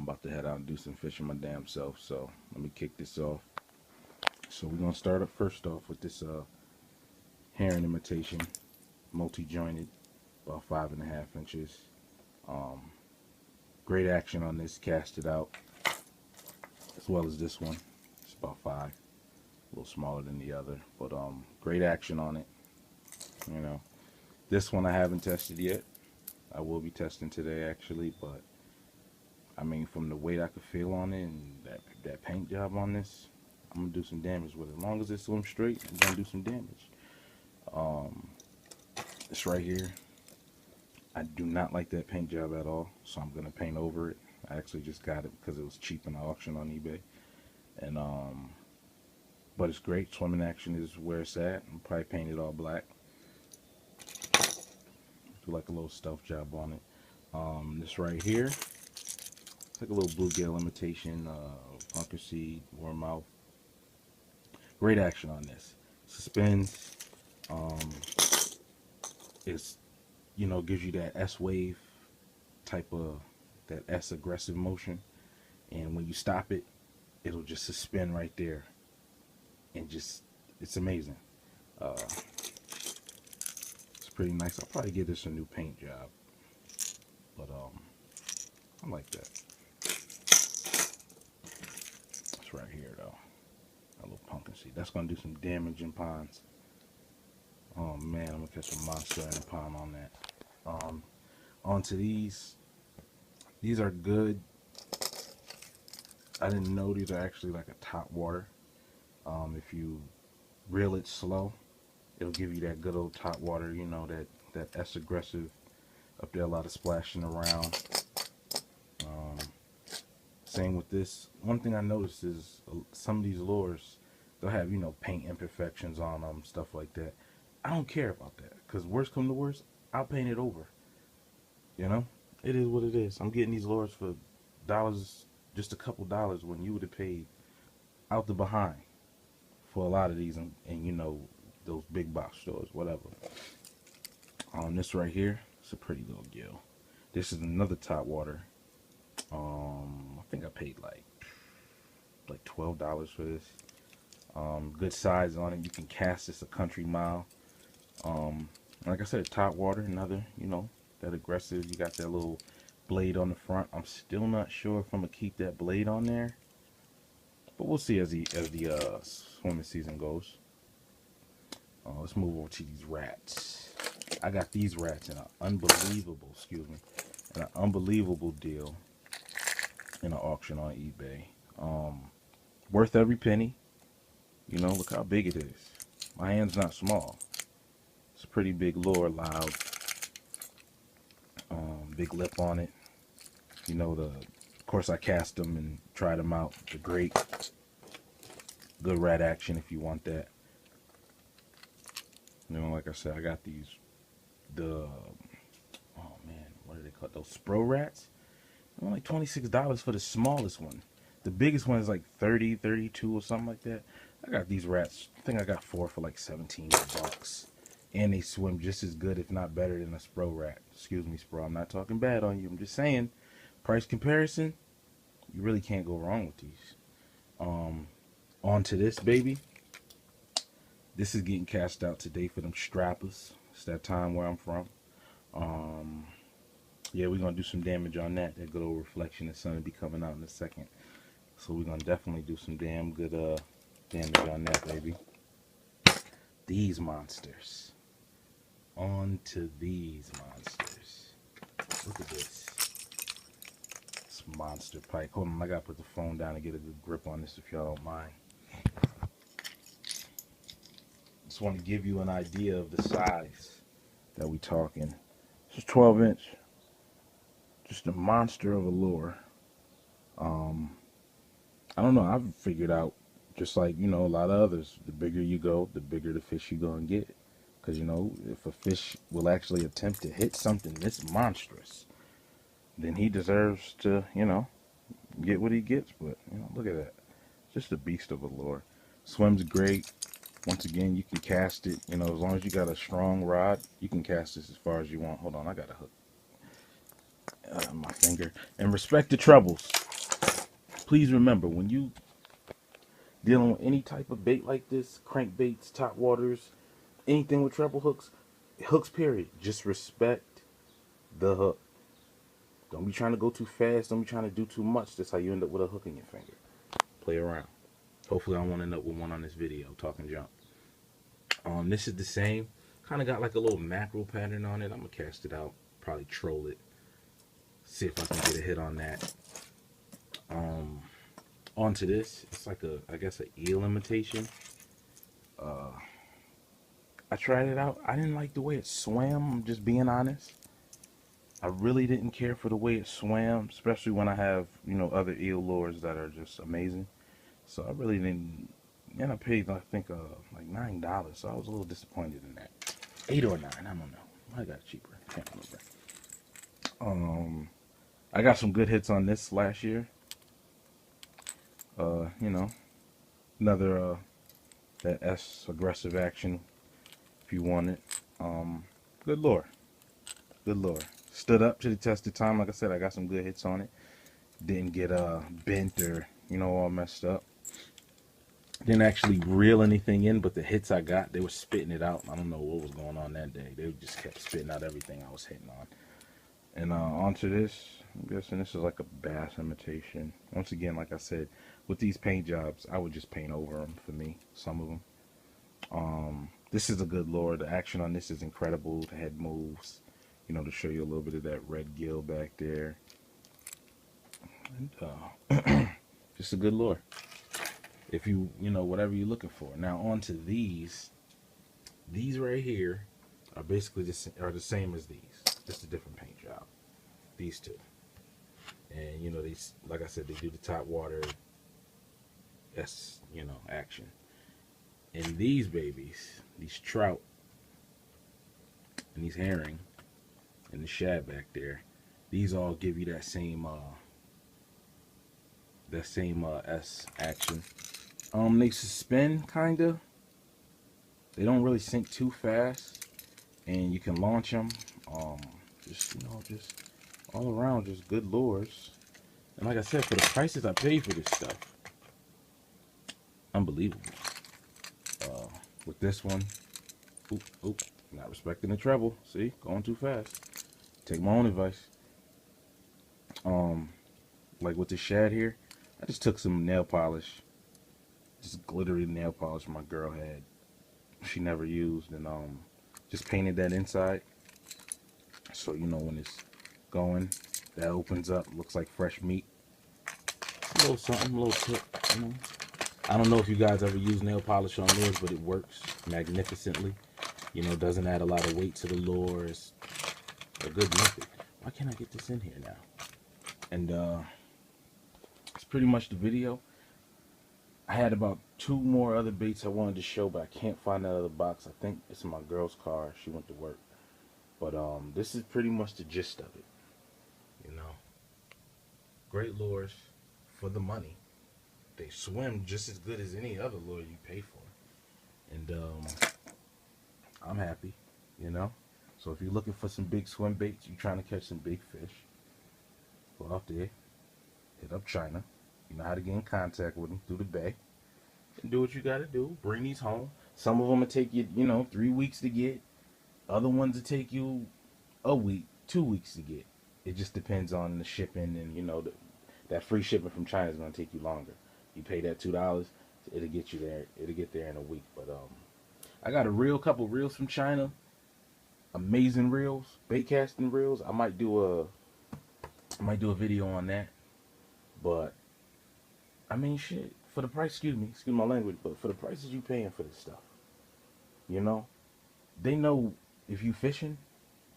I'm about to head out and do some fishing my damn self, so let me kick this off. So we're gonna start up first off with this herring imitation, multi-jointed, about 5.5 inches. Um, Great action on this, cast it out, as well as this one. It's about 5, a little smaller than the other, but great action on it. You know, this one I haven't tested yet. I will be testing today actually, but I mean, from the weight I could feel on it and that paint job on this, I'm gonna do some damage with it. As long as it swims straight, I'm gonna do some damage. Um, this right here, I do not like that paint job at all, so I'm gonna paint over it. I actually just got it because it was cheap in the auction on eBay, and but it's great. Swimming action is where it's at. I'm probably paint it all black. Do like a little stealth job on it. This right here, it's like a little bluegill imitation, bunker seed, warmouth. Great action on this. Suspends. It's, gives you that S wave type of, that S aggressive motion, and when you stop it, it'll just suspend right there, and just, it's amazing. It's pretty nice. I'll probably give this a new paint job, but I like that. It's right here though, a little pumpkin seed. That's gonna do some damage in ponds. Oh man, I'm gonna catch a monster in a pond on that. Onto these. These are good. I didn't know these are actually like a top water. If you reel it slow, it'll give you that good old top water, that S aggressive up there, a lot of splashing around. Same with this. One thing I noticed is some of these lures, they'll have, paint imperfections on them, stuff like that. I don't care about that, because worst come to worst, I'll paint it over. It is what it is. I'm getting these lures for dollars, just a couple dollars, when you would have paid out the behind for a lot of these, and those big box stores, whatever. This right here, it's a pretty little gill. This is another top water. I think I paid like $12 for this. Good size on it. You can cast this a country mile. Like I said, top water, another, that aggressive. You got that little blade on the front. I'm still not sure if I'm gonna keep that blade on there, but we'll see as the swimming season goes. Let's move over to these rats. I got these rats in an unbelievable deal in an auction on eBay. Worth every penny. Look how big it is. My hand's not small. It's a pretty big lure, loud. Big lip on it. Of course I cast them and tried them out. They're great. Good rat action if you want that. Like I said, I got oh man, what are they called? Those Spro rats? They're like $26 for the smallest one. The biggest one is like 30, 32 or something like that. I got these rats. I think I got 4 for like 17 bucks. And they swim just as good, if not better, than a Spro rat. Excuse me, Spro. I'm not talking bad on you. I'm just saying, price comparison, you really can't go wrong with these. On to this, baby. This is getting cast out today for them strappers. It's that time where I'm from. Yeah, we're going to do some damage on that. That good old reflection of the sun will be coming out in a second. So we're going to definitely do some damn good damage on that, baby. These monsters. On to these monsters. Look at this. This monster pike. Hold on, I got to put the phone down and get a good grip on this if y'all don't mind. Just want to give you an idea of the size that we talking. This is 12-inch. Just a monster of a lure. I don't know. I've figured out, just like, a lot of others, the bigger you go, the bigger the fish you're going to get. Because, if a fish will actually attempt to hit something this monstrous, then he deserves to, get what he gets. But, look at that. Just a beast of a lure. Swims great. Once again, you can cast it, as long as you got a strong rod, you can cast this as far as you want. Hold on, I got a hook. My finger. And respect the trebles. Please remember, when you dealing with any type of bait like this, crankbaits, top waters, anything with treble hooks, hooks period, just respect the hook. Don't be trying to go too fast. Don't be trying to do too much. That's how you end up with a hook in your finger. Play around. Hopefully I won't end up with one on this video, talking junk. This is the same. Kind of got like a little mackerel pattern on it. I'm going to cast it out. Probably troll it. See if I can get a hit on that. Onto this. It's like I guess an eel imitation. I tried it out. I didn't like the way it swam. I'm just being honest. I really didn't care for the way it swam, especially when I have, other eel lures that are just amazing. So I really didn't, and I paid, I think, like $9, so I was a little disappointed in that. 8 or 9, I don't know. I got it cheaper. I can't remember. I got some good hits on this last year. Another, that S aggressive action, if you want it. Good lure. Good lure. Stood up to the test of time. Like I said, I got some good hits on it. Didn't get bent or, all messed up. Didn't actually reel anything in, but the hits I got, they were spitting it out. I don't know what was going on that day. They just kept spitting out everything I was hitting on. And onto this, I'm guessing this is like a bass imitation. Once again, like I said, with these paint jobs, I would just paint over them for me, some of them. This is a good lure. The action on this is incredible. The head moves, to show you a little bit of that red gill back there. And just a good lure. If you, whatever you're looking for. Now onto these. These right here are basically the same as these. Just a different paint job. These two. And, these, like I said, they do the top water. That's, action. And these babies, these trout, and these herring, and the shad back there, these all give you that same S action. They suspend kinda. They don't really sink too fast, and you can launch them. Just all around, just good lures. And like I said, for the prices I paid for this stuff, unbelievable. With this one, not respecting the treble. See, going too fast. Take my own advice. Like with the shad here, I just took some nail polish, just glittery nail polish my girl had, she never used, and just painted that inside. So when it's going, that opens up, looks like fresh meat. A little something, a little tip. I don't know if you guys ever use nail polish on lures, but it works magnificently. Doesn't add a lot of weight to the lure. It's a good method. Why can't I get this in here now? And it's pretty much the video. I had about 2 more other baits I wanted to show, but I can't find that other box. I think it's in my girl's car. She went to work. But this is pretty much the gist of it. Great lures for the money. They swim just as good as any other lure you pay for. And I'm happy, So if you're looking for some big swim baits, you're trying to catch some big fish, go out there, hit up China. You know how to get in contact with them through the bay. And do what you got to do. Bring these home. Some of them will take you, 3 weeks to get. Other ones will take you a week, 2 weeks to get. It just depends on the shipping, and that free shipping from China is going to take you longer. You pay that $2, it'll get you there. It'll get there in a week. But I got a couple reels from China. Amazing reels, bait casting reels. I might do a video on that. But I mean, shit, for the price, excuse my language, but for the prices you paying for this stuff, they know if you fishing,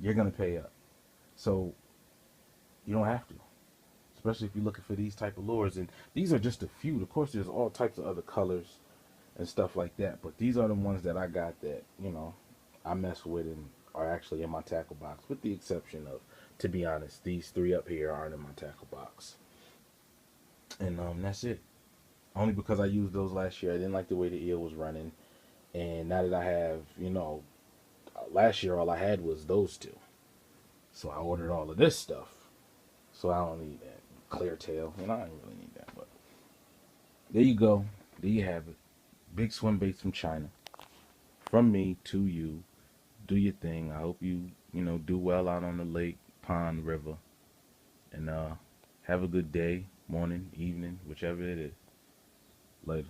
you're gonna pay up. So you don't have to, especially if you're looking for these type of lures. And these are just a few. Of course, there's all types of other colors and stuff like that, but these are the ones that I got that I mess with and are actually in my tackle box, with the exception of, to be honest, these 3 up here aren't in my tackle box. And that's it. Only because I used those last year. I didn't like the way the eel was running. And now that I have, last year all I had was those 2. So I ordered all of this stuff. So I don't need that clear tail. I don't really need that. But there you go. There you have it. Big swim baits from China. From me to you. Do your thing. I hope you do well out on the lake, pond, river. And have a good day, morning, evening, whichever it is. Later.